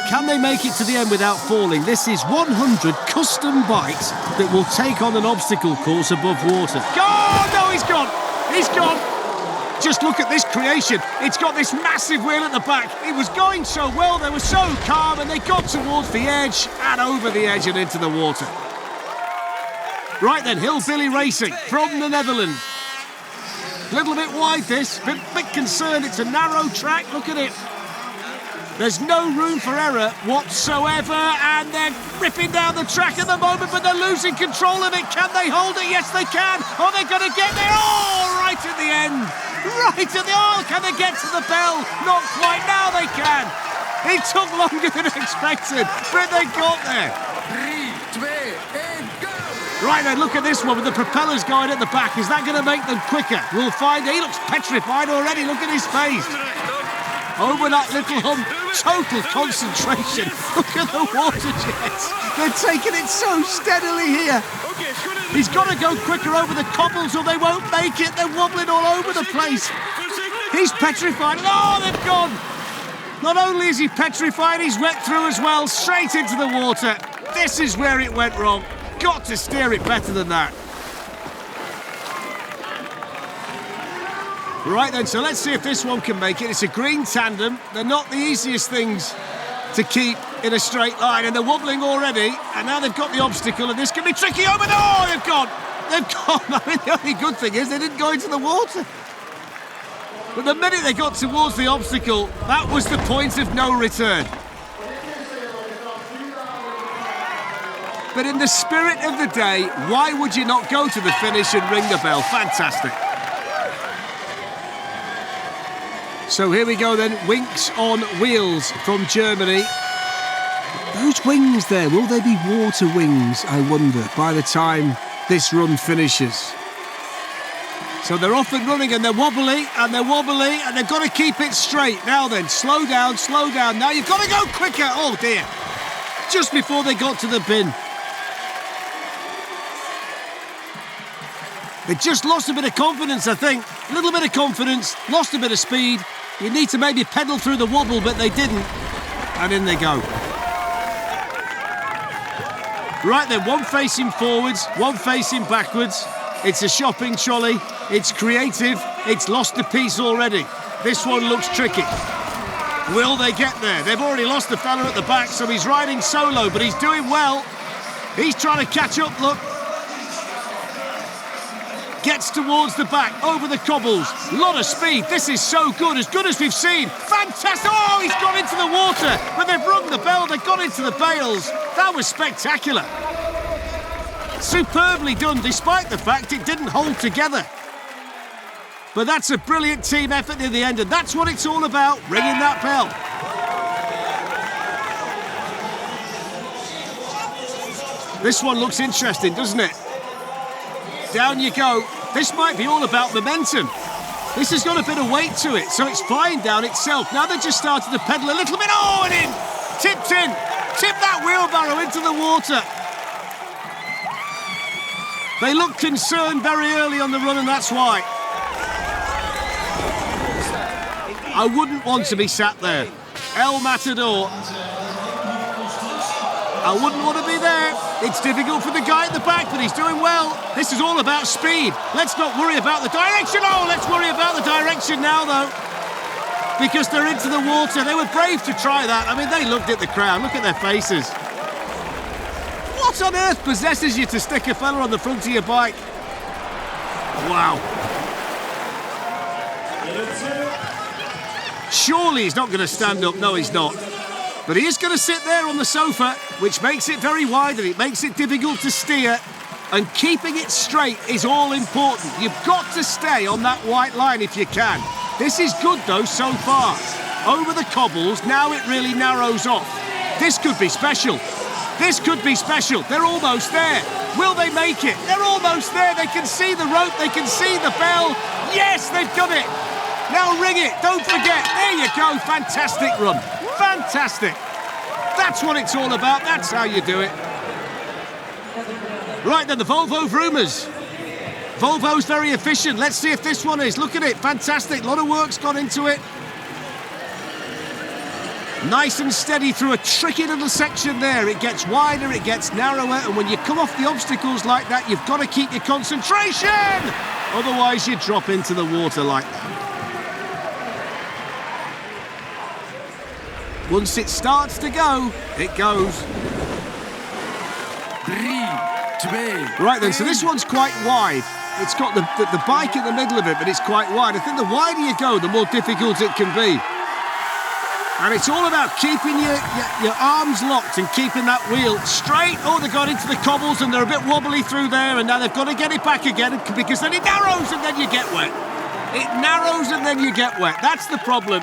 Can they make it to the end without falling? This is 100 custom bikes that will take on an obstacle course above water. Oh, no, he's gone. He's gone. Just look at this creation. It's got this massive wheel at the back. It was going so well, they were so calm, and they got towards the edge and over the edge and into the water. Right then, Hillybilly Racing from the Netherlands. A little bit wide this, bit concerned. It's a narrow track, look at it. There's no room for error whatsoever, and they're ripping down the track at the moment, but they're losing control of it. Can they hold it? Yes, they can. Are they going to get there? Oh, right at the end. Right at the... Oh, can they get to the bell? Not quite. Now they can. It took longer than expected, but they got there. 3, 2, 1, go! Right then, look at this one with the propellers going at the back. Is that going to make them quicker? We'll find. He looks petrified already. Look at his face. Over that little hump, total concentration. Look at the water jets. They're taking it so steadily here. He's got to go quicker over the cobbles or they won't make it. They're wobbling all over the place. He's petrified. Oh, they've gone. Not only is he petrified, he's wet through as well, straight into the water. This is where it went wrong. Got to steer it better than that. Right then, so let's see if this one can make it. It's a green tandem. They're not the easiest things to keep in a straight line, and they're wobbling already, and now they've got the obstacle, and this can be tricky over. Oh, they've gone. They've gone. I mean, the only good thing is they didn't go into the water. But the minute they got towards the obstacle, that was the point of no return. But in the spirit of the day, why would you not go to the finish and ring the bell? Fantastic. So here we go then, Winks on Wheels from Germany. Those wings there, will they be water wings, I wonder, by the time this run finishes? So they're off and running and they're wobbly and they've got to keep it straight. Now then, slow down. Now you've got to go quicker. Oh dear. Just before they got to the bin. They just lost a bit of confidence, I think. A little bit of confidence, lost a bit of speed. You need to maybe pedal through the wobble, but they didn't. And in they go. Right then, one facing forwards, one facing backwards. It's a shopping trolley. It's creative. It's lost a piece already. This one looks tricky. Will they get there? They've already lost the fella at the back, so he's riding solo, but he's doing well. He's trying to catch up, look. Gets towards the back, over the cobbles. Lot of speed. This is so good as we've seen. Fantastic. Oh, he's gone into the water. But they've rung the bell. They've gone into the bales. That was spectacular. Superbly done, despite the fact it didn't hold together. But that's a brilliant team effort in the end, and that's what it's all about, ringing that bell. This one looks interesting, doesn't it? Down you go. This might be all about momentum. This has got a bit of weight to it, so it's flying down itself. Now they've just started to pedal a little bit. Oh, and in! Tipped in! Tipped that wheelbarrow into the water. They looked concerned very early on the run, and that's why. I wouldn't want to be sat there. El Matador. I wouldn't want to be there. It's difficult for the guy at the back, but he's doing well. This is all about speed. Let's not worry about the direction. Oh, let's worry about the direction now, though. Because they're into the water. They were brave to try that. I mean, they looked at the crowd. Look at their faces. What on earth possesses you to stick a fella on the front of your bike? Wow. Surely he's not going to stand up. No, he's not. But he is going to sit there on the sofa, which makes it very wide and it makes it difficult to steer. And keeping it straight is all important. You've got to stay on that white line if you can. This is good, though, so far. Over the cobbles, now it really narrows off. This could be special. This could be special. They're almost there. Will they make it? They're almost there. They can see the rope. They can see the bell. Yes, they've done it. Now ring it. Don't forget. There you go. Fantastic run. Fantastic. That's what it's all about. That's how you do it. Right then, the Volvo Vroomers. Volvo's very efficient. Let's see if this one is. Look at it. Fantastic. A lot of work's gone into it. Nice and steady through a tricky little section there. It gets wider, it gets narrower, and when you come off the obstacles like that, you've got to keep your concentration! Otherwise, you drop into the water like that. Once it starts to go, it goes. 3, 2, Right then, so this one's quite wide. It's got the bike in the middle of it, but it's quite wide. I think the wider you go, the more difficult it can be. And it's all about keeping your arms locked and keeping that wheel straight. Oh, they got into the cobbles and they're a bit wobbly through there, and now they've got to get it back again because then it narrows and then you get wet. It narrows and then you get wet. That's the problem.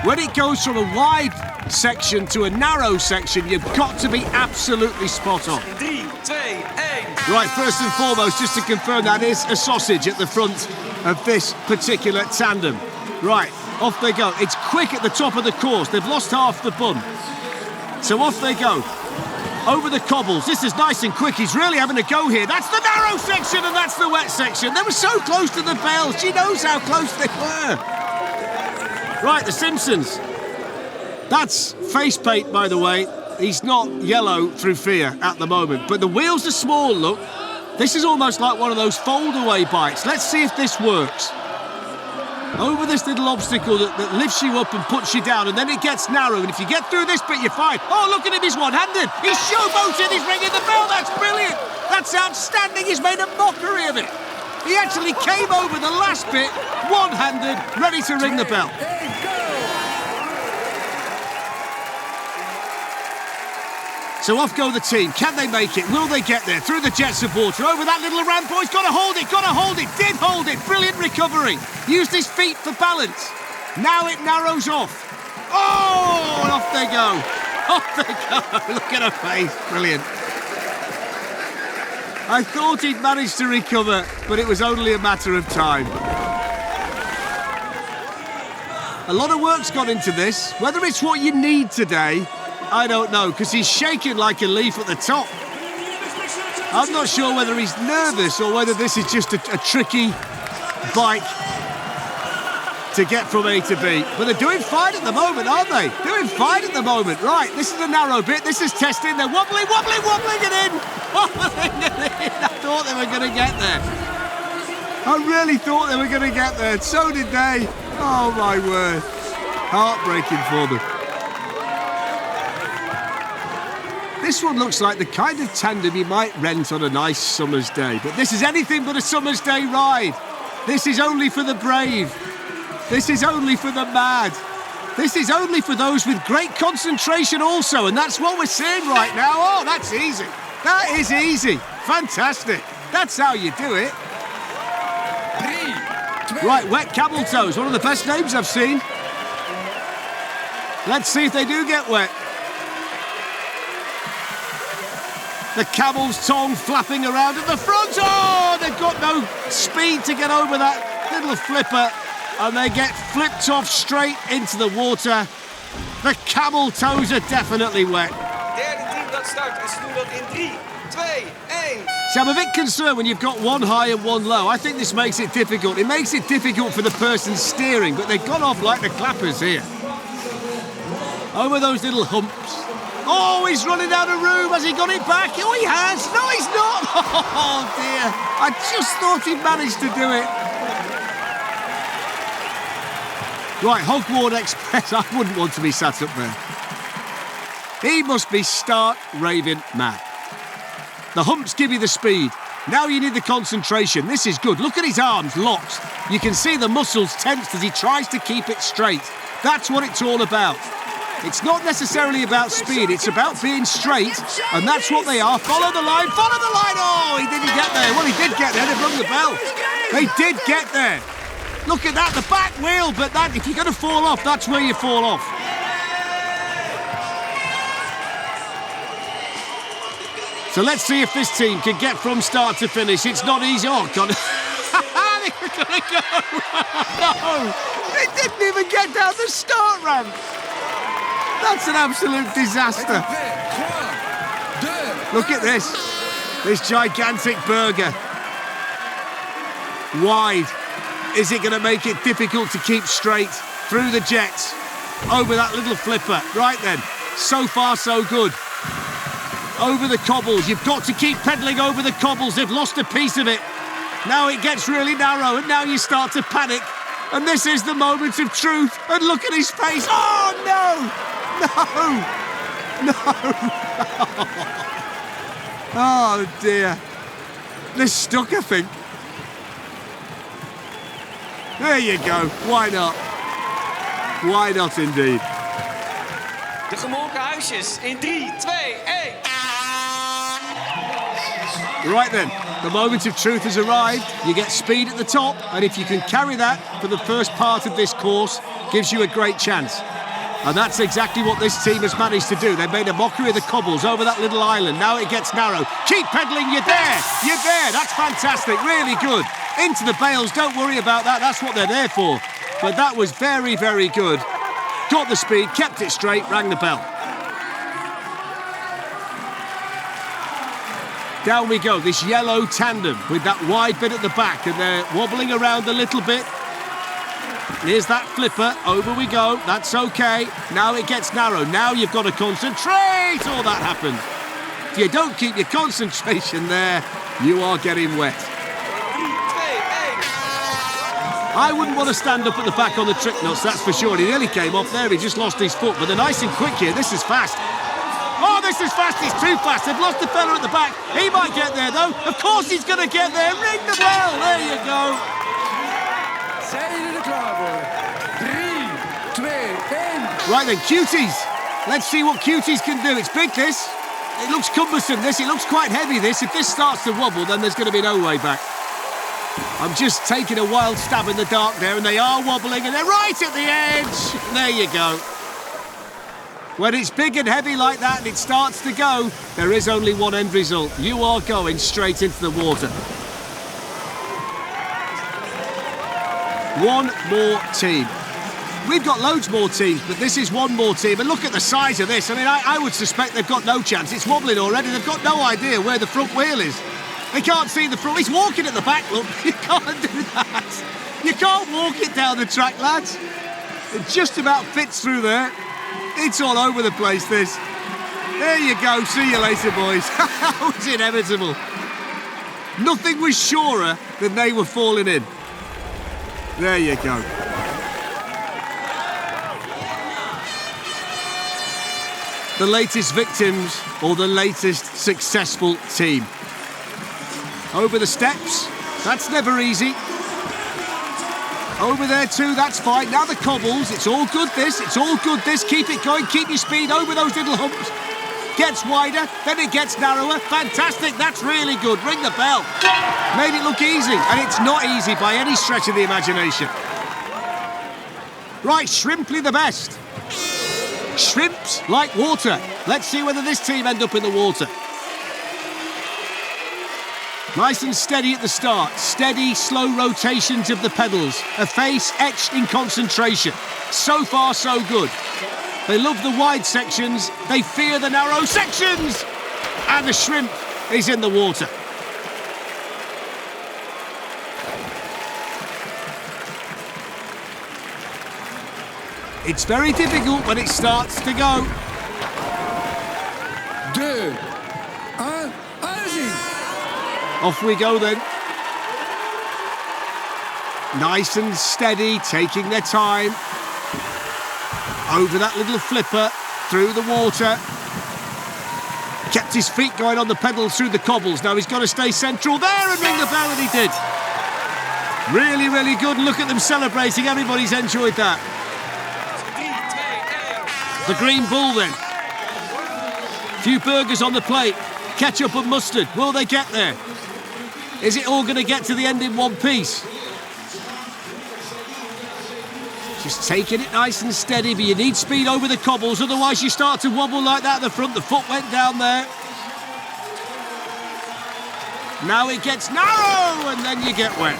When it goes from a wide section to a narrow section, you've got to be absolutely spot on. 3, 2, 1. Right, first and foremost, just to confirm, that is a sausage at the front of this particular tandem. Right, off they go. It's quick at the top of the course. They've lost half the bun. So off they go. Over the cobbles. This is nice and quick. He's really having a go here. That's the narrow section and that's the wet section. They were so close to the bales. She knows how close they were. Right, the Simpsons. That's face paint, by the way. He's not yellow through fear at the moment. But the wheels are small, look. This is almost like one of those fold-away bikes. Let's see if this works. Over this little obstacle that lifts you up and puts you down, and then it gets narrow, and if you get through this bit, you're fine. Oh, look at him, he's one-handed. He's showboating, he's ringing the bell. That's brilliant. That's outstanding. He's made a mockery of it. He actually came over the last bit, one-handed, ready to ring the bell. So off go the team. Can they make it? Will they get there? Through the jets of water. Over that little ramp. Oh, he's got to hold it. Got to hold it. Did hold it. Brilliant recovery. Used his feet for balance. Now it narrows off. Oh, and off they go. Off they go. Look at her face. Brilliant. I thought he'd managed to recover, but it was only a matter of time. A lot of work's gone into this. Whether it's what you need today, I don't know, because he's shaking like a leaf at the top. I'm not sure whether he's nervous or whether this is just a tricky bike to get from A to B. But they're doing fine at the moment, aren't they? Doing fine at the moment. Right, this is a narrow bit. This is testing. They're wobbling it in. Wobbling it in. I thought they were going to get there. I really thought they were going to get there. So did they. Oh, my word. Heartbreaking for them. This one looks like the kind of tandem you might rent on a nice summer's day. But this is anything but a summer's day ride. This is only for the brave. This is only for the mad. This is only for those with great concentration also. And that's what we're seeing right now. Oh, that's easy. That is easy. Fantastic. That's how you do it. Right, Wet Camel Toes. One of the best names I've seen. Let's see if they do get wet. The camel's tongue flapping around at the front. Oh, they've got no speed to get over that little flipper. And they get flipped off straight into the water. The camel toes are definitely wet. Derde team dat start en ze doen dat in 3, 2, 1. So I'm a bit concerned when you've got one high and one low. I think this makes it difficult. It makes it difficult for the person steering, but they've gone off like the clappers here. Over those little humps. Oh, he's running out of room. Has he got it back? Oh, he has. No, he's not. Oh, dear. I just thought he'd managed to do it. Right, Hogwarts Express. I wouldn't want to be sat up there. He must be stark raving mad. The humps give you the speed. Now you need the concentration. This is good. Look at his arms locked. You can see the muscles tensed as he tries to keep it straight. That's what it's all about. It's not necessarily about speed, it's about being straight, and that's what they are. Follow the line, follow the line! Oh, he didn't get there. Well, he did get there, they've rung the bell. They did get there. Look at that, the back wheel, but that, if you're going to fall off, that's where you fall off. So let's see if this team can get from start to finish. It's not easy. Oh, God. They're going to go. No, they didn't even get down the start ramp. That's an absolute disaster. Look at this gigantic burger. Wide. Is it going to make it difficult to keep straight through the jets? over that little flipper. Right then, so far so good. Over the cobbles, you've got to keep pedalling over the cobbles. They've lost a piece of it. Now it gets really narrow and now you start to panic. And this is the moment of truth. And look at his face. Oh, no! Oh, dear. They're stuck, I think. There you go. Why not? Why not, indeed? De gemolken huisjes in 3, 2, 1. Right then, the moment of truth has arrived. You get speed at the top, and if you can carry that for the first part of this course, gives you a great chance. And that's exactly what this team has managed to do. They've made a mockery of the cobbles over that little island. Now it gets narrow. Keep pedalling, you're there! You're there, that's fantastic, really good. Into the bales, don't worry about that, that's what they're there for. But that was very, very good. Got the speed, kept it straight, rang the bell. Down we go, this yellow tandem with that wide bit at the back, and they're wobbling around a little bit. Here's that flipper, over we go, that's okay. Now it gets narrow, now you've got to concentrate. All that happened. If you don't keep your concentration there, you are getting wet. I wouldn't want to stand up at the back on the trick nuts, that's for sure. He nearly came off there, he just lost his foot, but they're nice and quick here. This is fast. Oh, this is fast, it's too fast. They've lost the fella at the back. He might get there, though. Of course he's going to get there. Ring the bell. There you go. Right then, cuties. Let's see what cuties can do. It's big, this. It looks cumbersome, this. It looks quite heavy, this. If this starts to wobble, then there's going to be no way back. I'm just taking a wild stab in the dark there, and they are wobbling, and they're right at the edge. There you go. When it's big and heavy like that and it starts to go, there is only one end result. You are going straight into the water. One more team. We've got loads more teams, but this is one more team. And look at the size of this. I mean, I would suspect they've got no chance. It's wobbling already. They've got no idea where the front wheel is. They can't see the front. He's walking at the back, look. You can't do that. You can't walk it down the track, lads. It just about fits through there. It's all over the place, this. There you go. See you later, boys. That was inevitable. Nothing was surer than they were falling in. There you go. The latest victims or the latest successful team. Over the steps. That's never easy. Over there too, that's fine. Now the cobbles, it's all good this, it's all good this. Keep it going, keep your speed over those little humps. Gets wider, then it gets narrower. Fantastic, that's really good. Ring the bell. Made it look easy, and it's not easy by any stretch of the imagination. Right, Shrimply the best. Shrimps like water. Let's see whether this team end up in the water. Nice and steady at the start. Steady, slow rotations of the pedals. A face etched in concentration. So far, so good. They love the wide sections. They fear the narrow sections. And the shrimp is in the water. It's very difficult when it starts to go. 2, 1, allez-y! Off we go then. Nice and steady, taking their time. Over that little flipper, through the water. Kept his feet going on the pedals through the cobbles. Now he's got to stay central there and ring the bell, and he did. Really, really good. Look at them celebrating. Everybody's enjoyed that. The green bull then. Few burgers on the plate. Ketchup and mustard. Will they get there? Is it all going to get to the end in one piece? Just taking it nice and steady, but you need speed over the cobbles, otherwise you start to wobble like that at the front. The foot went down there. Now it gets narrow, and then you get wet.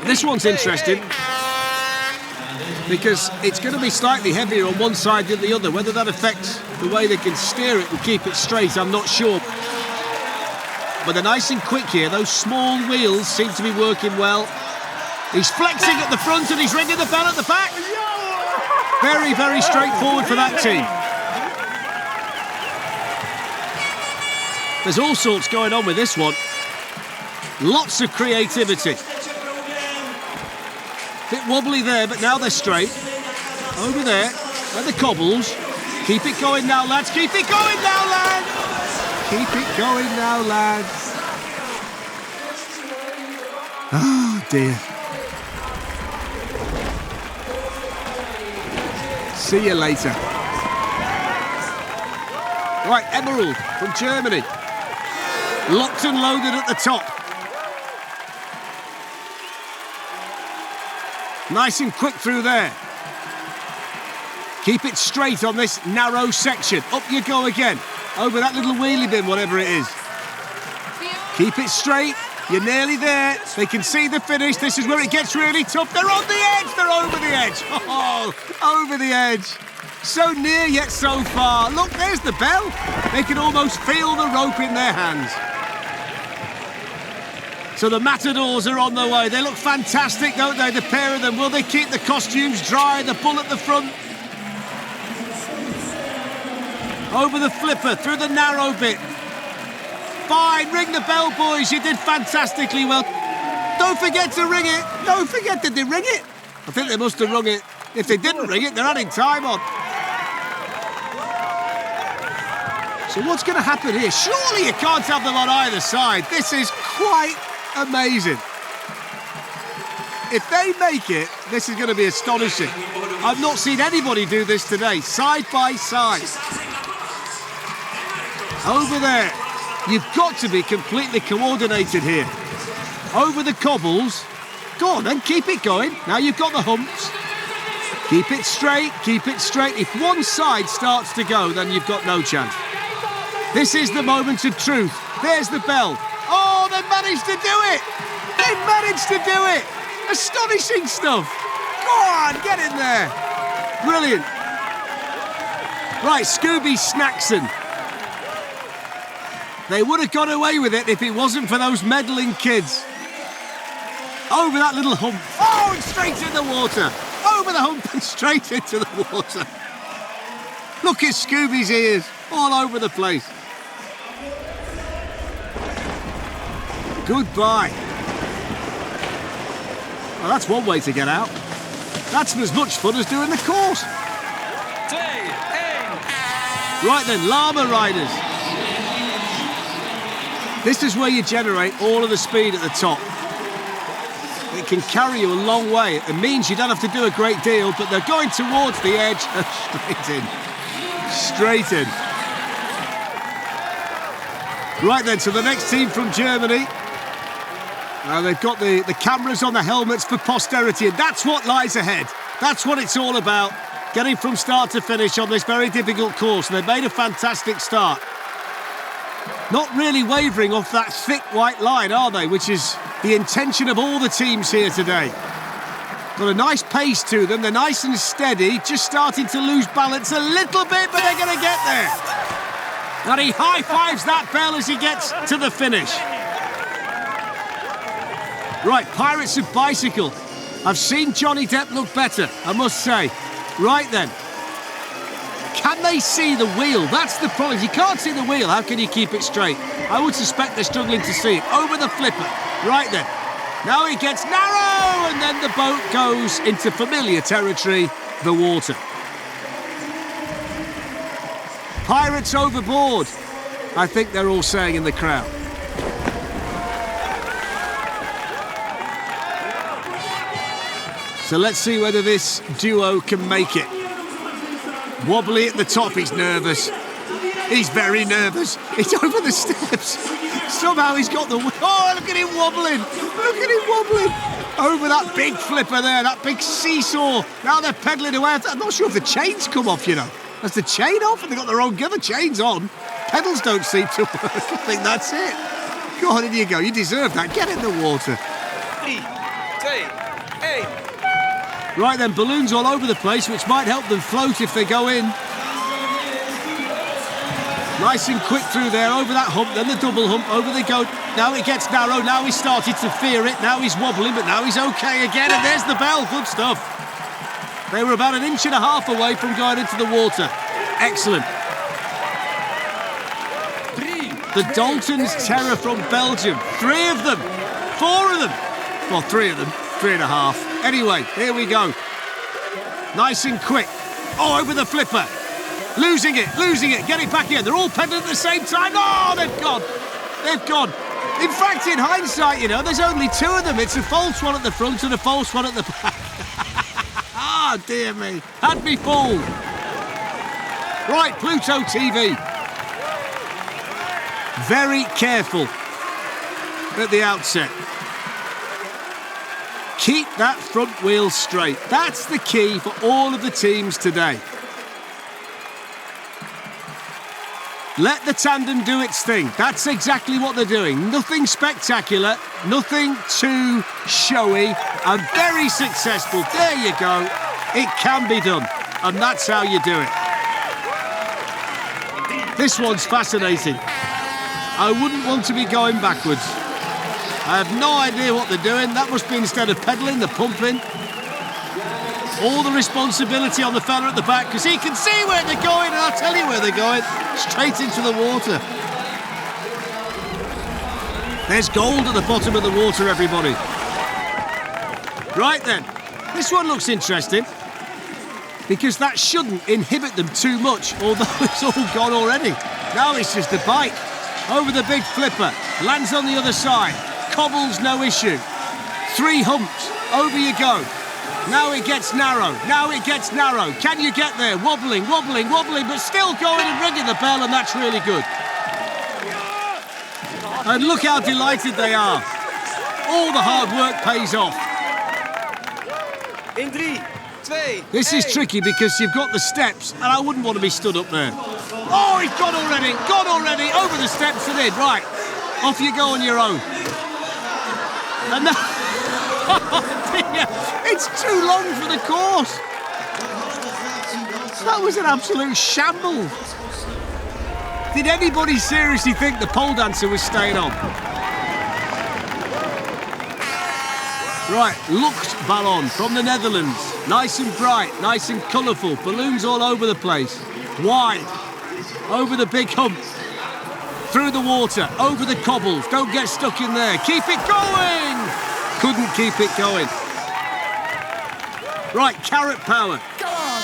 This one's interesting because it's going to be slightly heavier on one side than the other. Whether that affects the way they can steer it and keep it straight, I'm not sure. but they're nice and quick here. Those small wheels seem to be working well. He's flexing at the front and he's ringing the bell at the back. Very, very straightforward for that team. There's all sorts going on with this one. Lots of creativity. Bit wobbly there, but now they're straight. Over there, at the cobbles. Keep it going now, lads. Keep it going now, lads. Keep it going now, lads. Oh, dear. See you later. Right, Emerald from Germany. Locked and loaded at the top. Nice and quick through there. Keep it straight on this narrow section. Up you go again. Over that little wheelie bin, whatever it is. Keep it straight. You're nearly there. They can see the finish. This is where it gets really tough. They're on the edge. They're over the edge. Oh, over the edge. So near yet so far. Look, there's the bell. They can almost feel the rope in their hands. So the Matadors are on their way. They look fantastic, don't they, the pair of them? Will they keep the costumes dry? The bull at the front. Over the flipper, through the narrow bit. Fine, ring the bell, boys. You did fantastically well. Don't forget to ring it. Don't forget, did they ring it? I think they must have rung it. If they didn't ring it, they're adding time on. So what's going to happen here? Surely you can't have them on either side. This is quite amazing. If they make it, this is going to be astonishing. I've not seen anybody do this today, side by side. Over there. You've got to be completely coordinated here. Over the cobbles. Go on then, keep it going. Now you've got the humps. Keep it straight, keep it straight. If one side starts to go, then you've got no chance. This is the moment of truth. There's the bell. Oh, they managed to do it! They managed to do it! Astonishing stuff! Go on, get in there! Brilliant. Right, Scooby Snackson. They would have got away with it if it wasn't for those meddling kids. Over that little hump. Oh, and straight in the water. Over the hump and straight into the water. Look at Scooby's ears all over the place. Goodbye. Well, that's one way to get out. That's as much fun as doing the course. Right then, Llama riders. This is where you generate all of the speed at the top. It can carry you a long way. It means you don't have to do a great deal, but they're going towards the edge and straight in. Straight in. Right then, so the next team from Germany. They've got the cameras on the helmets for posterity, and that's what lies ahead. That's what it's all about. Getting from start to finish on this very difficult course. And they've made a fantastic start. Not really wavering off that thick white line, are they? Which is the intention of all the teams here today. Got a nice pace to them. They're nice and steady. Just starting to lose balance a little bit, but they're going to get there. And he high-fives that bell as he gets to the finish. Right, Pirates of Bicycle. I've seen Johnny Depp look better, I must say. Right then. Can they see the wheel? That's the problem. If you can't see the wheel, how can you keep it straight? I would suspect they're struggling to see it. Over the flipper. Right then. Now he gets narrow, and then the boat goes into familiar territory, the water. Pirates overboard, I think they're all saying in the crowd. So let's see whether this duo can make it. Wobbly at the top, he's nervous. He's very nervous. He's over the steps. Somehow he's got the... Oh, look at him wobbling. Look at him wobbling. Over that big flipper there, that big seesaw. Now they're pedalling away. I'm not sure if the chains come off, you know. Has the chain off and they've got the wrong other chains on? Pedals don't seem to work. I think that's it. Go on, in you go. You deserve that. Get in the water. 3, 2, 1. Right then, balloons all over the place, which might help them float if they go in. Nice and quick through there, over that hump, then the double hump, over they go. Now it gets narrow, now he started to fear it, now he's wobbling, but now he's okay again, and there's the bell, good stuff. They were about 1.5 inches away from going into the water. Excellent. The Dalton's Terror from Belgium. 3 of them, 4 of them. Well, 3 of them, 3.5. Anyway, here we go. Nice and quick. Oh, over the flipper. Losing it, get it back again. They're all pedaling at the same time. Oh, they've gone. They've gone. In fact, in hindsight, you know, there's only 2 of them. It's a false one at the front and a false one at the back. Ah, oh, dear me. Had me fooled. Right, Pluto TV. Very careful at the outset. Keep that front wheel straight. That's the key for all of the teams today. Let the tandem do its thing. That's exactly what they're doing. Nothing spectacular, nothing too showy, and very successful. There you go. It can be done, and that's how you do it. This one's fascinating. I wouldn't want to be going backwards. I have no idea what they're doing. That must be, instead of pedalling, they're pumping. All the responsibility on the fella at the back, because he can see where they're going, and I'll tell you where they're going. Straight into the water. There's gold at the bottom of the water, everybody. Right then, this one looks interesting, because that shouldn't inhibit them too much, although it's all gone already. Now it's just a bike. Over the big flipper, lands on the other side. Cobbles, no issue. 3 humps, over you go. Now it gets narrow, now it gets narrow. Can you get there? Wobbling, but still going and ringing the bell, and that's really good. And look how delighted they are. All the hard work pays off. In 3, 2, This is tricky because you've got the steps, and I wouldn't want to be stood up there. Oh, he's gone already, over the steps and in. Right, off you go on your own. And now, oh dear, it's too long for the course. That was an absolute shambles. Did anybody seriously think the pole dancer was staying on? Right, Lux Ballon from the Netherlands. Nice and bright, nice and colourful. Balloons all over the place. Wide. Over the big hump. Through the water. Over the cobbles. Don't get stuck in there. Keep it going! Couldn't keep it going. Right, carrot power. Come on!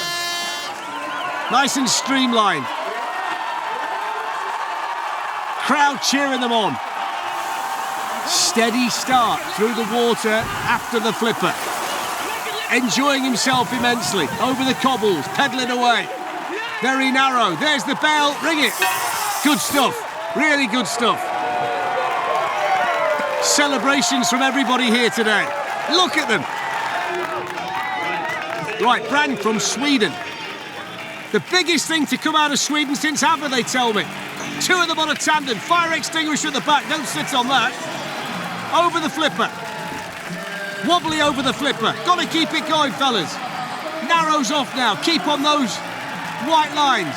Nice and streamlined. Crowd cheering them on. Steady start through the water after the flipper. Enjoying himself immensely. Over the cobbles, pedalling away. Very narrow. There's the bell. Ring it. Good stuff. Really good stuff. Celebrations from everybody here today. Look at them. Right, Brand from Sweden. The biggest thing to come out of Sweden since ever, they tell me. 2 of them on a tandem. Fire extinguisher at the back. Don't sit on that. Over the flipper. Wobbly over the flipper. Got to keep it going, fellas. Narrows off now. Keep on those white lines.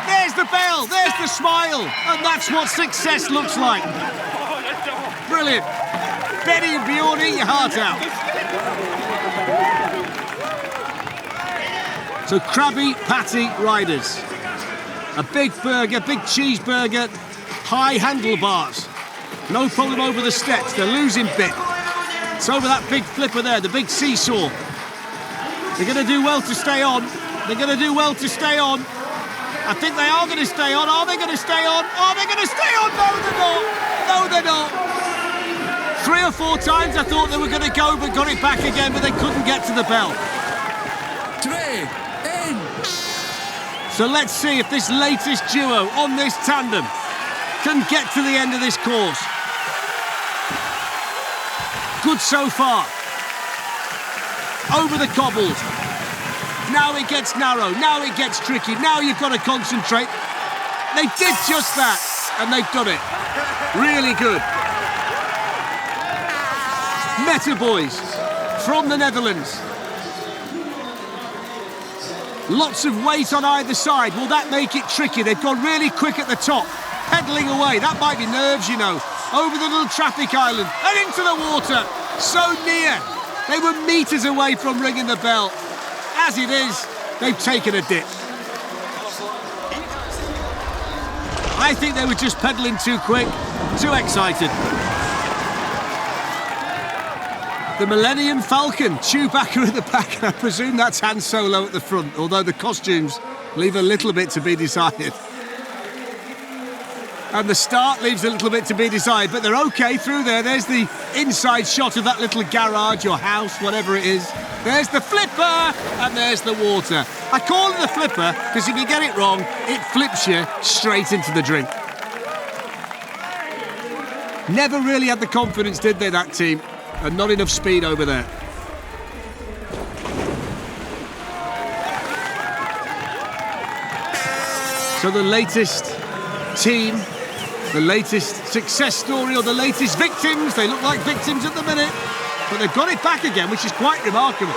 There's the bell. There's the smile. And that's what success looks like. Brilliant. Betty and Bjorn, eat your heart out. So Krabby Patty riders. A big burger, big cheeseburger, high handlebars. No problem over the steps, they're losing bit. It's over that big flipper there, the big seesaw. They're going to do well to stay on. They're going to do well to stay on. I think they are going to stay on. Are they going to stay on? Are they going to stay on? No, they're not. No, they're not. 3 or 4 times I thought they were going to go, but got it back again, but they couldn't get to the bell. 3, in. So let's see if this latest duo on this tandem can get to the end of this course. Good so far. Over the cobbles. Now it gets narrow. Now it gets tricky. Now you've got to concentrate. They did just that, and they've done it. Really good. Meta boys from the Netherlands. Lots of weight on either side. Will that make it tricky? They've gone really quick at the top, pedalling away. That might be nerves, you know. Over the little traffic island and into the water. So near. They were metres away from ringing the bell. As it is, they've taken a dip. I think they were just pedalling too quick, too excited. The Millennium Falcon, Chewbacca at the back, and I presume that's Han Solo at the front, although the costumes leave a little bit to be desired. And the start leaves a little bit to be desired, but they're okay through there. There's the inside shot of that little garage or house, whatever it is. There's the flipper, and there's the water. I call it the flipper because if you get it wrong, it flips you straight into the drink. Never really had the confidence, did they, that team? And not enough speed over there. So the latest team, the latest success story, or the latest victims. They look like victims at the minute, but they've got it back again, which is quite remarkable.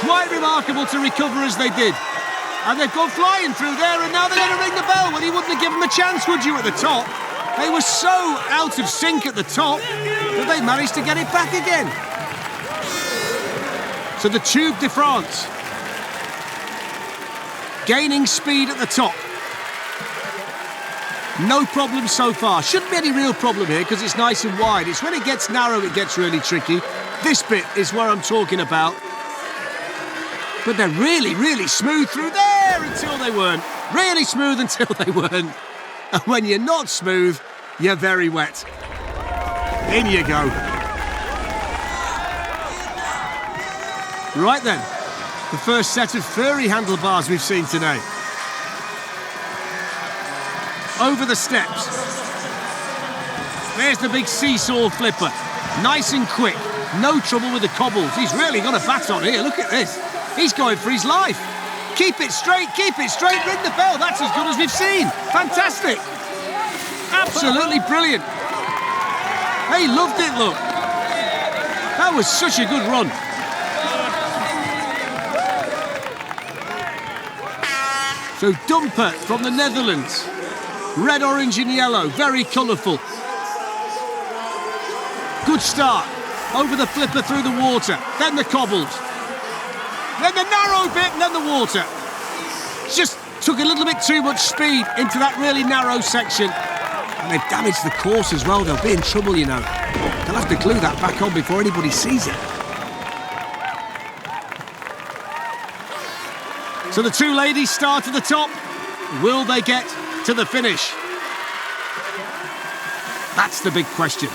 Quite remarkable to recover as they did. And they've gone flying through there, and now they're going to ring the bell. Well, you wouldn't have given them a chance, would you, at the top? They were so out of sync at the top that they managed to get it back again. So the Tube de France, gaining speed at the top. No problem so far. Shouldn't be any real problem here because it's nice and wide. It's when it gets narrow it gets really tricky. This bit is where I'm talking about. But they're really, really smooth through there until they weren't. Really smooth until they weren't. And when you're not smooth, you're very wet. In you go. Right then, the first set of furry handlebars we've seen today. Over the steps. There's the big seesaw flipper. Nice and quick. No trouble with the cobbles. He's really got a bat on here. Look at this. He's going for his life. Keep it straight, ring the bell. That's as good as we've seen. Fantastic. Absolutely brilliant. They loved it, look. That was such a good run. So Dumper from the Netherlands. Red, orange and yellow, very colourful. Good start. Over the flipper through the water, then the cobbles. Then the narrow bit and then the water. Just took a little bit too much speed into that really narrow section. And they've damaged the course as well. They'll be in trouble, you know. They'll have to glue that back on before anybody sees it. So the two ladies start at the top. Will they get to the finish? That's the big question.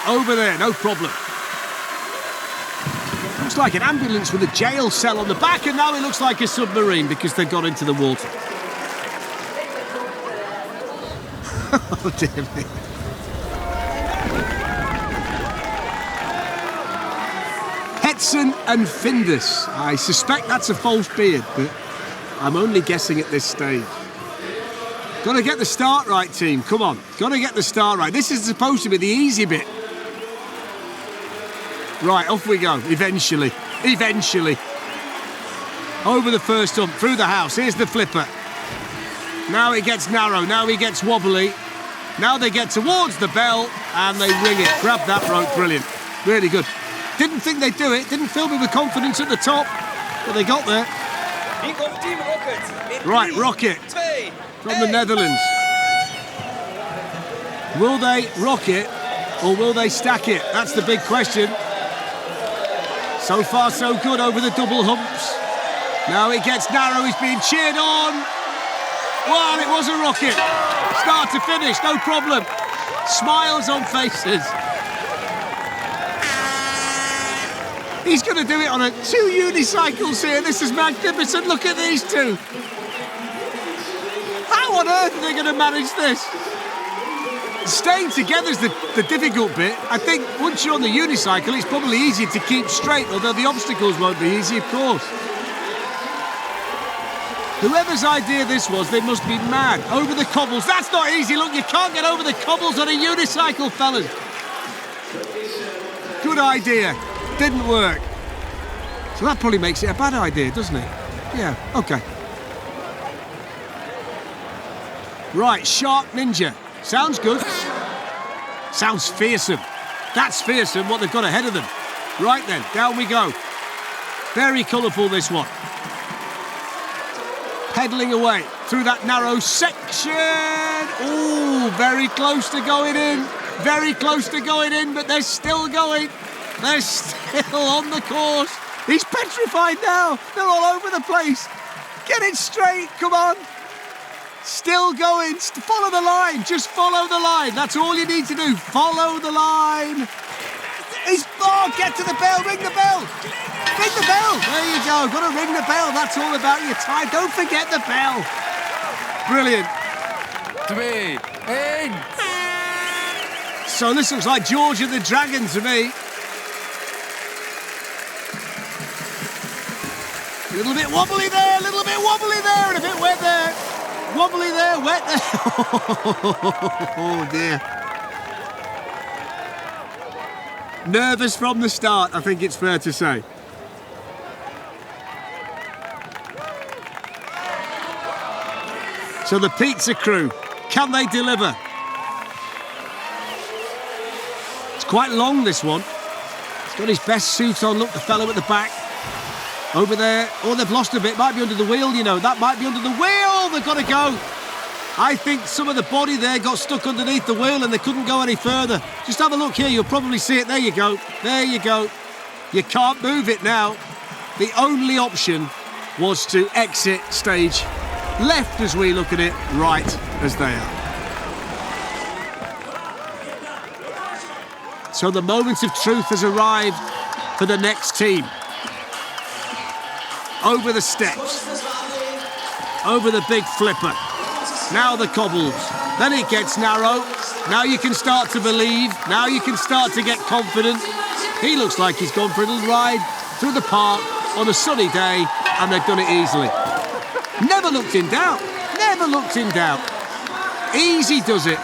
Over there, no problem. Looks like an ambulance with a jail cell on the back, and now it looks like a submarine because they've got into the water. Oh dear me. Pettson Findus. I suspect that's a false beard, but I'm only guessing at this stage. Got to get the start right, team. Come on. Got to get the start right. This is supposed to be the easy bit. Right, off we go. Eventually. Over the first hump, through the house. Here's the flipper. Now it gets narrow. Now he gets wobbly. Now they get towards the bell and they ring it. Grab that rope. Brilliant. Really good. Didn't think they'd do it. Didn't fill me with confidence at the top. But they got there. Right, Rocket from the Netherlands. Will they rock it or will they stack it? That's the big question. So far so good over the double humps. Now it gets narrow, he's being cheered on. Well, it was a rocket. Start to finish, no problem. Smiles on faces. He's going to do it on two unicycles here. This is magnificent. Look at these two. How on earth are they going to manage this? Staying together is the difficult bit. I think once you're on the unicycle, it's probably easier to keep straight, although the obstacles won't be easy, of course. Whoever's idea this was, they must be mad. Over the cobbles. That's not easy. Look, you can't get over the cobbles on a unicycle, fellas. Good idea. Didn't work. So that probably makes it a bad idea, doesn't it? Yeah, okay. Right, Shark Ninja. Sounds good. Sounds fearsome. That's fearsome, what they've got ahead of them. Right then, down we go. Very colourful, this one. Pedalling away through that narrow section. Oh, very close to going in. Very close to going in, but they're still going. They're still on the course. He's petrified now. They're all over the place. Get it straight, come on. Still going. Follow the line. Just follow the line. That's all you need to do. Follow the line. Get to the bell. Ring the bell. Ring the bell. There you go. Got to ring the bell. That's all about your time. Don't forget the bell. Brilliant. 2, 1. So this looks like George and the Dragon to me. A little bit wobbly there, a little bit wobbly there, and a bit wet there. Wobbly there, wet there. Oh dear. Nervous from the start, I think it's fair to say. So the pizza crew, can they deliver? It's quite long, this one. He's got his best suit on. Look, the fellow at the back. Over there. Oh, they've lost a bit. Might be under the wheel, you know. That might be under the wheel. They've got to go. I think some of the body there got stuck underneath the wheel and they couldn't go any further. Just have a look here. You'll probably see it. There you go. There you go. You can't move it now. The only option was to exit stage left as we look at it, right as they are. So the moment of truth has arrived for the next team. Over the steps, over the big flipper, now the cobbles, then it gets narrow, now you can start to believe, now you can start to get confident. He looks like he's gone for a little ride through the park on a sunny day and they've done it easily. Never looked in doubt, never looked in doubt. Easy does it.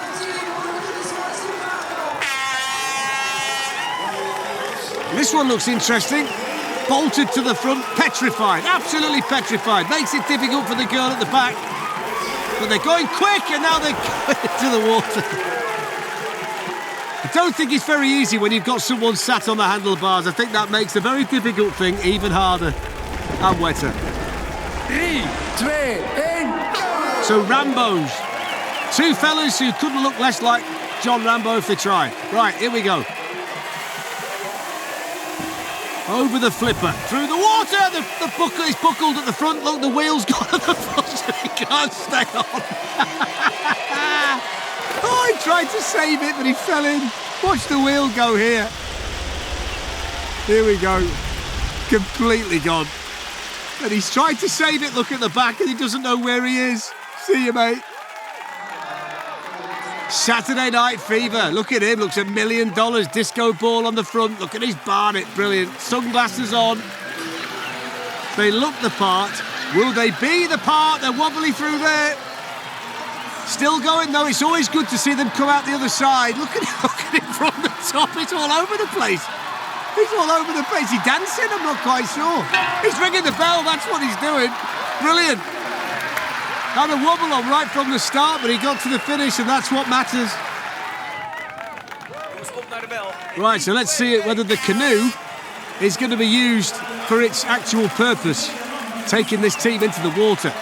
This one looks interesting. Bolted to the front, petrified, absolutely petrified. Makes it difficult for the girl at the back. But they're going quick and now they're going into the water. I don't think it's very easy when you've got someone sat on the handlebars. I think that makes the very difficult thing even harder and wetter. 3, 2, 1. So Rambos. Two fellas who couldn't look less like John Rambo if they tried. Right, here we go. Over the flipper, through the water, the buckle is buckled at the front, look, the wheel's gone at the front and he can't stay on. Oh, he tried to save it, but he fell in. Watch the wheel go here. Here we go, completely gone. And he's tried to save it, look at the back, and he doesn't know where he is. See you, mate. Saturday Night Fever, look at him, looks $1 million, disco ball on the front, look at his barnet, brilliant, sunglasses on. They look the part, will they be the part? They're wobbly through there. Still going though, it's always good to see them come out the other side. Look at him from the top, it's all over the place. He's all over the place, he's dancing, I'm not quite sure. He's ringing the bell, that's what he's doing. Brilliant. Had a wobble on right from the start, but he got to the finish, and that's what matters. Right, so let's see whether the canoe is going to be used for its actual purpose, taking this team into the water.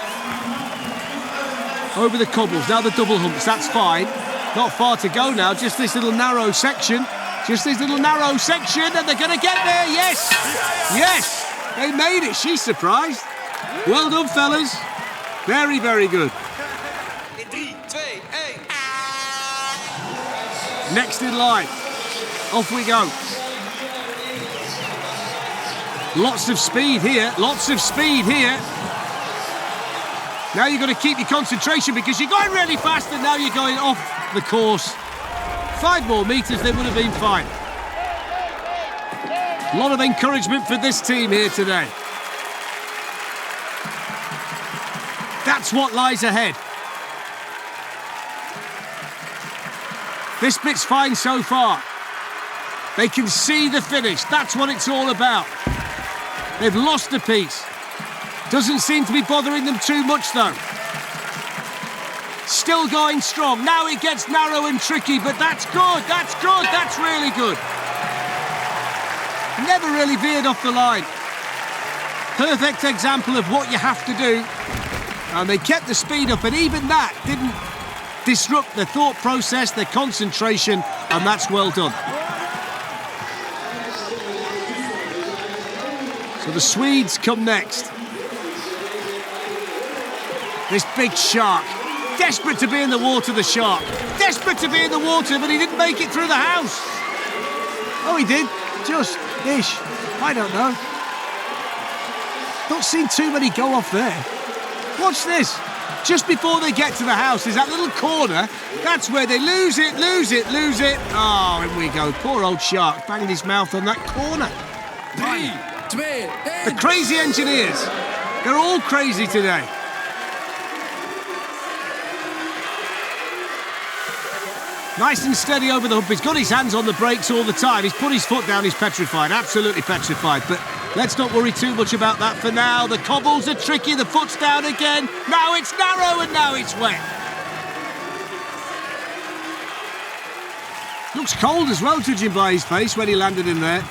Over the cobbles, now the double humps, that's fine. Not far to go now, just this little narrow section. Just this little narrow section, and they're going to get there, yes! Yes! They made it, she's surprised. Well done, fellas. Very, very good. In 3, 2, 1. Next in line. Off we go. Lots of speed here. Lots of speed here. Now you've got to keep your concentration because you're going really fast and now you're going off the course. 5 more metres, they would have been fine. A lot of encouragement for this team here today. That's what lies ahead. This bit's fine so far. They can see the finish. That's what it's all about. They've lost a piece. Doesn't seem to be bothering them too much, though. Still going strong. Now it gets narrow and tricky, but that's good, that's good, that's really good. Never really veered off the line. Perfect example of what you have to do. And they kept the speed up, and even that didn't disrupt their thought process, their concentration, and that's well done. So the Swedes come next. This big shark. Desperate to be in the water, the shark. Desperate to be in the water, but he didn't make it through the house. Oh, he did. Just-ish. I don't know. Not seen too many go off there. Watch this. Just before they get to the house, there's that little corner. That's where they lose it, lose it, lose it. Oh, in we go. Poor old shark banged his mouth on that corner. 3, 2, 1. The crazy engineers. They're all crazy today. Nice and steady over the hump. He's got his hands on the brakes all the time. He's put his foot down. He's petrified, absolutely petrified. But let's not worry too much about that for now. The cobbles are tricky. The foot's down again. Now it's narrow and now it's wet. Looks cold as well, judging by his face when he landed in there.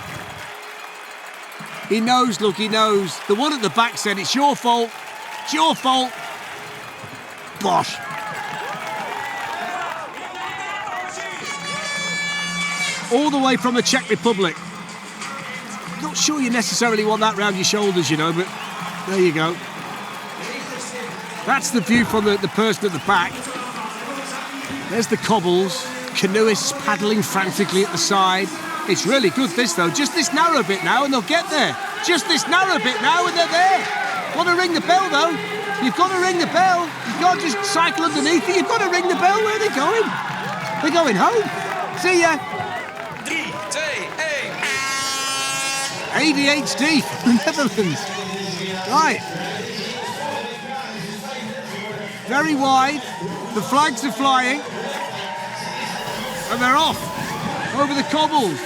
He knows, look, he knows. The one at the back said, it's your fault. It's your fault. Bosh. All the way from the Czech Republic. Not sure you necessarily want that round your shoulders, you know, but there you go. That's the view from the person at the back. There's the cobbles, canoeists paddling frantically at the side. It's really good, this, though. Just this narrow bit now, and they'll get there. Just this narrow bit now, and they're there. Got to ring the bell, though. You've got to ring the bell. You can't just cycle underneath it. You've got to ring the bell. Where are they going? They're going home. See ya. ADHD from the Netherlands. Right. Very wide. The flags are flying. And they're off. Over the cobbles.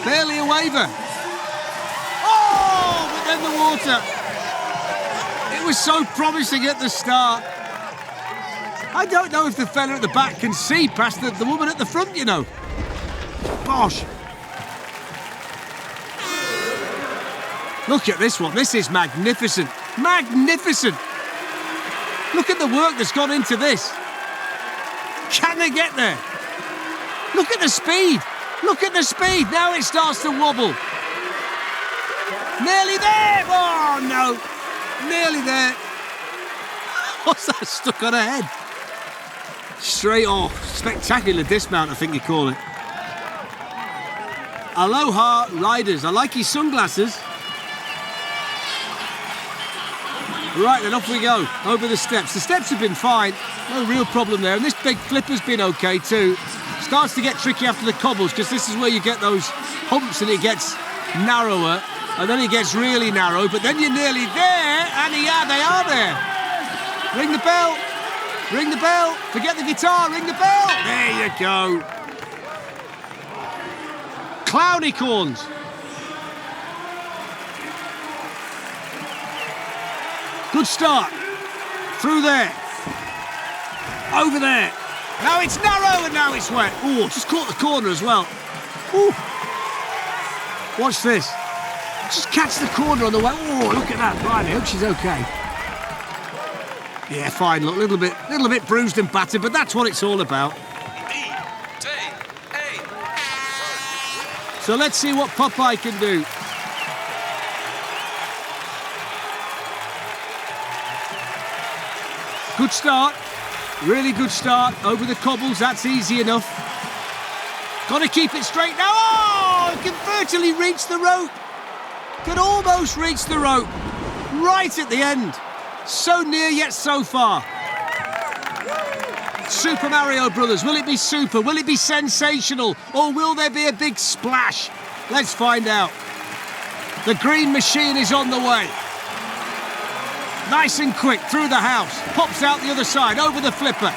Barely a waver. Oh, but then the water. It was so promising at the start. I don't know if the fella at the back can see past the woman at the front, you know. Gosh. Look at this one. This is magnificent. Magnificent. Look at the work that's gone into this. Can they get there? Look at the speed. Look at the speed. Now it starts to wobble. Nearly there. Oh, no. Nearly there. What's that stuck on her head? Straight off. Spectacular dismount, I think you call it. Aloha riders. I like his sunglasses. Right, then off we go, over the steps. The steps have been fine, no real problem there. And this big flipper's been okay too. Starts to get tricky after the cobbles, because this is where you get those humps and it gets narrower. And then it gets really narrow, but then you're nearly there, and yeah, they are there. Ring the bell, ring the bell. Forget the guitar, ring the bell. There you go. Clownicorns. Good start. Through there. Over there. Now it's narrow and now it's wet. Oh, just caught the corner as well. Ooh. Watch this. Just catch the corner on the way. Oh, look at that. Right, I hope she's okay. Yeah, fine. Look, little bit bruised and battered, but that's what it's all about. 3, 2, 1. So let's see what Popeye can do. Good start, really good start. Over the cobbles, that's easy enough. Got to keep it straight now. Oh, can virtually reach the rope. Can almost reach the rope. Right at the end. So near yet so far. Super Mario Brothers, will it be super? Will it be sensational? Or will there be a big splash? Let's find out. The green machine is on the way. Nice and quick, through the house. Pops out the other side, over the flipper.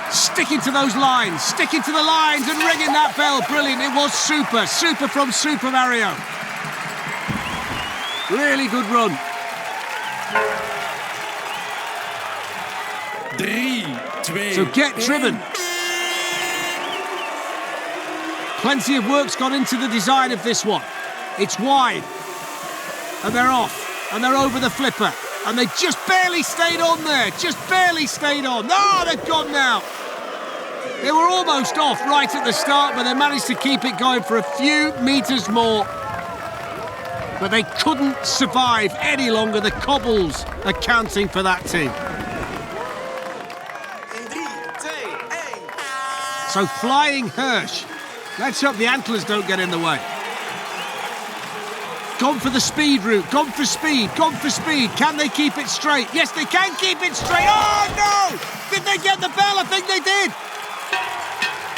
Sticking to those lines, sticking to the lines and ringing that bell. Brilliant, it was super. Super from Super Mario. Really good run. 3, 2, So get driven. Plenty of work's gone into the design of this one. It's wide. And they're off. And they're over the flipper. And they just barely stayed on there. Just barely stayed on. Oh, they've gone now. They were almost off right at the start, but they managed to keep it going for a few metres more. But they couldn't survive any longer. The cobbles are counting for that team. In 3, 2, 1. So Flying Hirsch. Let's hope the antlers don't get in the way. Gone for the speed route. Gone for speed. Gone for speed. Can they keep it straight? Yes, they can keep it straight. Oh, no! Did they get the bell? I think they did.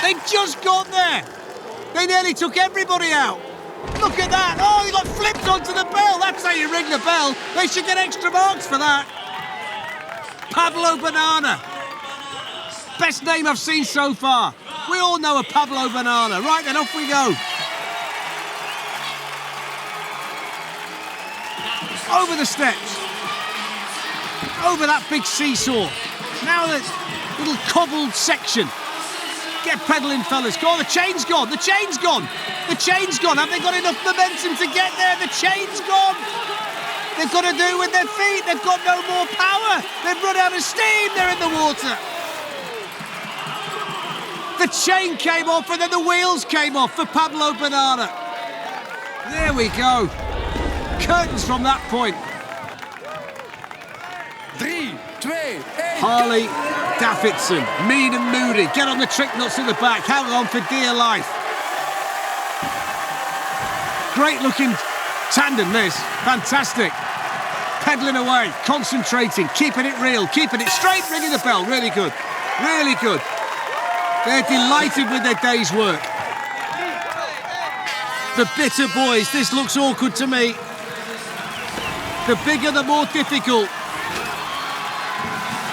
They just got there. They nearly took everybody out. Look at that. Oh, he got flipped onto the bell. That's how you ring the bell. They should get extra marks for that. Pablo Banana. Best name I've seen so far. We all know a Pablo Banana. Right, then off we go. Over the steps. Over that big seesaw. Now the little cobbled section. Get pedalling, fellas. Go on, the chain's gone. The chain's gone. The chain's gone. Have they got enough momentum to get there? The chain's gone. They've got to do it with their feet. They've got no more power. They've run out of steam. They're in the water. The chain came off and then the wheels came off for Pablo Banana. There we go. Curtains from that point. 3, 2, 1. Harley Davidson, mean and moody. Get on the trick nuts at the back. Hang on for dear life. Great looking tandem, this. Fantastic. Pedaling away, concentrating, keeping it real, keeping it straight, ringing the bell. Really good. Really good. They're delighted with their day's work. The bitter boys, this looks awkward to me. The bigger, the more difficult.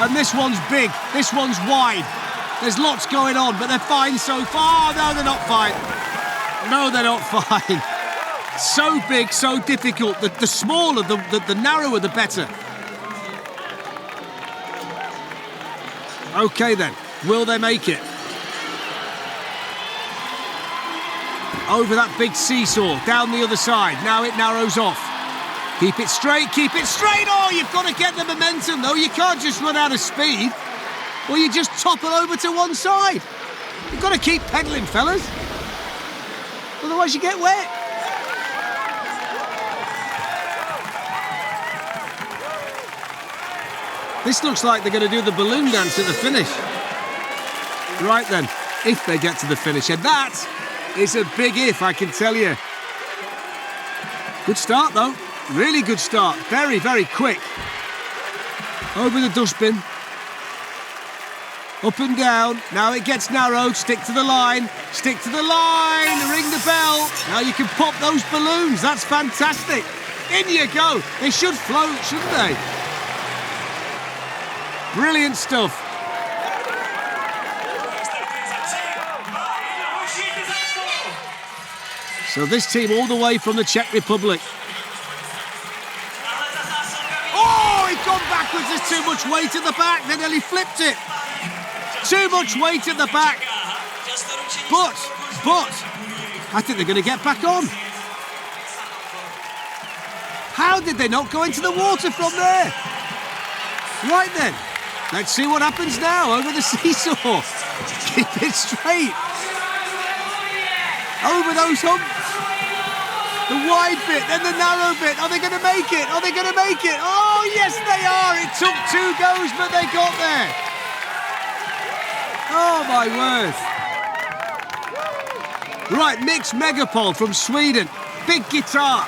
And this one's big, this one's wide. There's lots going on, but they're fine so far. Oh, no, they're not fine. No, they're not fine. So big, so difficult. The smaller, the narrower, the better. Okay then, will they make it? Over that big seesaw, down the other side. Now it narrows off. Keep it straight, keep it straight. Oh, you've got to get the momentum, though. You can't just run out of speed, or you just topple over to one side. You've got to keep pedaling, fellas. Otherwise, you get wet. This looks like they're going to do the balloon dance at the finish. Right then, if they get to the finish. And that is a big if, I can tell you. Good start, though. Really good start. Very, very quick. Over the dustbin. Up and down. Now it gets narrowed. Stick to the line. Stick to the line. Ring the bell. Now you can pop those balloons. That's fantastic. In you go. They should float, shouldn't they? Brilliant stuff. So this team all the way from the Czech Republic. Oh, he's gone backwards. There's too much weight at the back. They nearly flipped it. Too much weight at the back. But, I think they're going to get back on. How did they not go into the water from there? Right then, let's see what happens now over the seesaw. Keep it straight. Over those humps. The wide bit, then the narrow bit. Are they going to make it? Are they going to make it? Oh, yes, they are. It took 2 goes, but they got there. Oh, my word. Right, Mix Megapol from Sweden. Big guitar.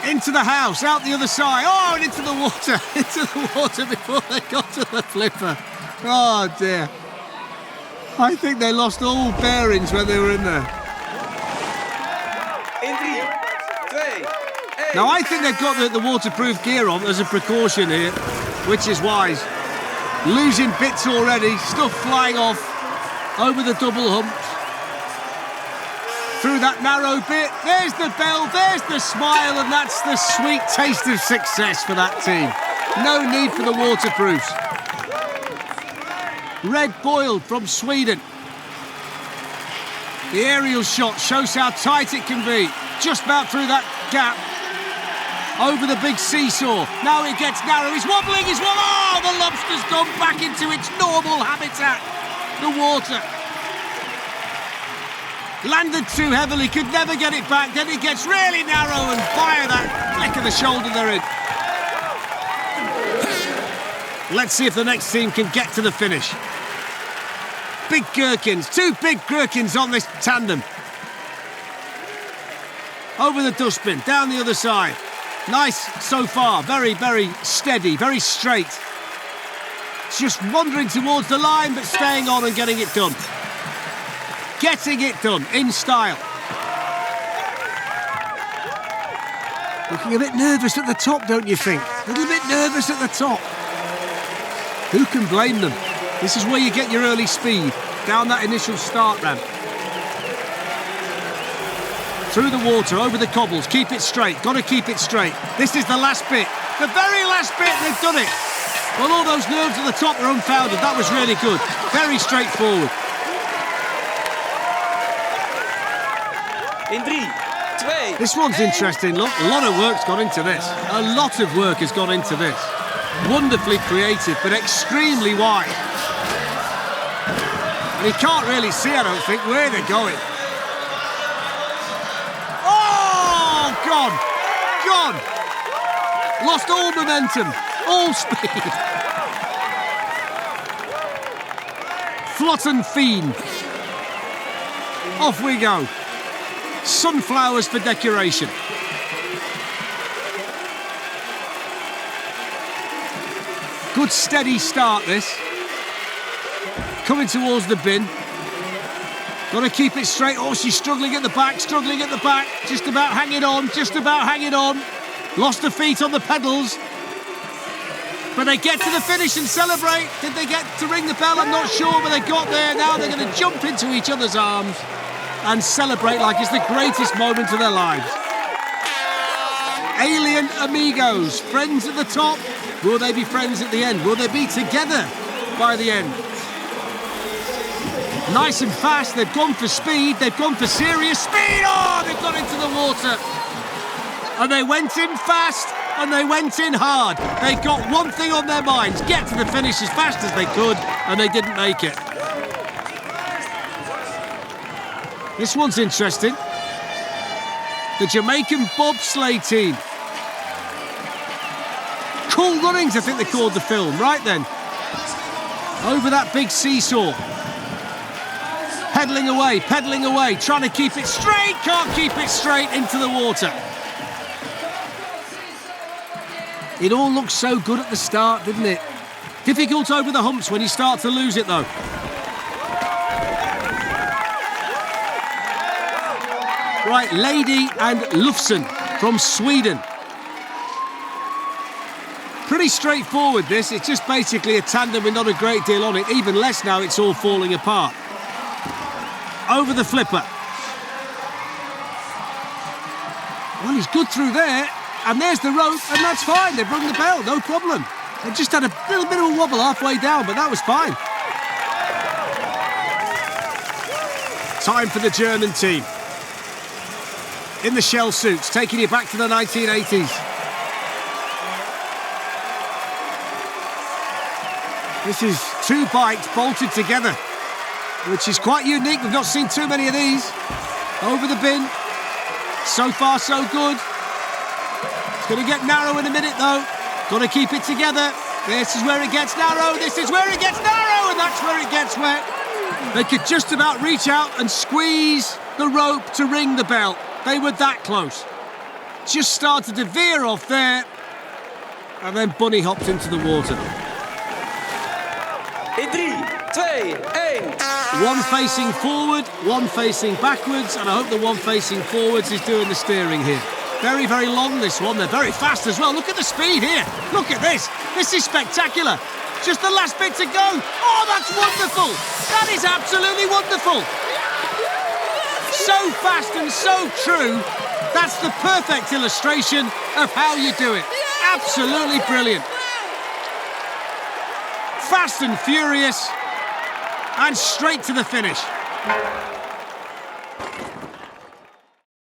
Into the house, out the other side. Oh, and into the water. Into the water before they got to the flipper. Oh, dear. I think they lost all bearings when they were in there. In 3, 2, 1. Now, I think they've got the waterproof gear on as a precaution here, which is wise. Losing bits already, stuff flying off over the double humps. through that narrow bit. There's the bell, there's the smile, and that's the sweet taste of success for that team. No need for the waterproofs. Red boiled from Sweden. The aerial shot shows how tight it can be. Just about through that gap. Over the big seesaw. Now it gets narrow. He's wobbling. Oh, the lobster's gone back into its normal habitat. The water. Landed too heavily. Could never get it back. Then it gets really narrow and fire that flick of the shoulder they're in. Let's see if the next team can get to the finish. Big gherkins. 2 big gherkins on this tandem. Over the dustbin. Down the other side. Nice so far, very, very steady, very straight. Just wandering towards the line, but staying on and getting it done. Getting it done, in style. Looking a bit nervous at the top, don't you think? A little bit nervous at the top. Who can blame them? This is where you get your early speed, down that initial start ramp. Through the water, over the cobbles, keep it straight, got to keep it straight. This is the last bit, the very last bit, they've done it. Well, all those nerves at the top are unfounded, that was really good. Very straightforward. In 3, 2. This one's interesting, look, a lot of work's gone into this. A lot of work has gone into this. Wonderfully creative, but extremely wide. And you can't really see, I don't think, where they're going. Gone. Lost all momentum, all speed. Flotten fiend. Off we go. Sunflowers for decoration. Good steady start this. Coming towards the bin. Got to keep it straight. Oh, she's struggling at the back. Just about hanging on. Lost her feet on the pedals. But they get to the finish and celebrate. Did they get to ring the bell? I'm not sure, but they got there. Now they're going to jump into each other's arms and celebrate like it's the greatest moment of their lives. Alien amigos, friends at the top. Will they be friends at the end? Will they be together by the end? Nice and fast, they've gone for speed, they've gone for serious speed. Oh, they've got into the water. And they went in fast and they went in hard. They got one thing on their minds, get to the finish as fast as they could, and they didn't make it. This one's interesting. The Jamaican bobsleigh team. Cool Runnings, I think they called the film, right then. Over that big seesaw. Pedalling away, trying to keep it straight, can't keep it straight into the water. It all looked so good at the start, didn't it? Difficult over the humps when you start to lose it, though. Right, Lady and Lufsen from Sweden. Pretty straightforward, this. It's just basically a tandem with not a great deal on it. Even less now, it's all falling apart. Over the flipper. Well, he's good through there. And there's the rope, and that's fine. They've rung the bell, no problem. They just had a little bit of a wobble halfway down, but that was fine. Time for the German team. In the shell suits, taking you back to the 1980s. This is 2 bikes bolted together, which is quite unique. We've not seen too many of these. Over the bin. So far, so good. It's going to get narrow in a minute, though. Got to keep it together. This is where it gets narrow. This is where it gets narrow. And that's where it gets wet. They could just about reach out and squeeze the rope to ring the bell. They were that close. Just started to veer off there. And then bunny hopped into the water. In 3, 2, 1. One facing forward, one facing backwards, and I hope the one facing forwards is doing the steering here. Very, very long, this one. They're very fast as well. Look at the speed here. Look at this. This is spectacular. Just the last bit to go. Oh, that's wonderful. That is absolutely wonderful. so fast and so true. That's the perfect illustration of how you do it. Absolutely brilliant. Fast and furious, and straight to the finish.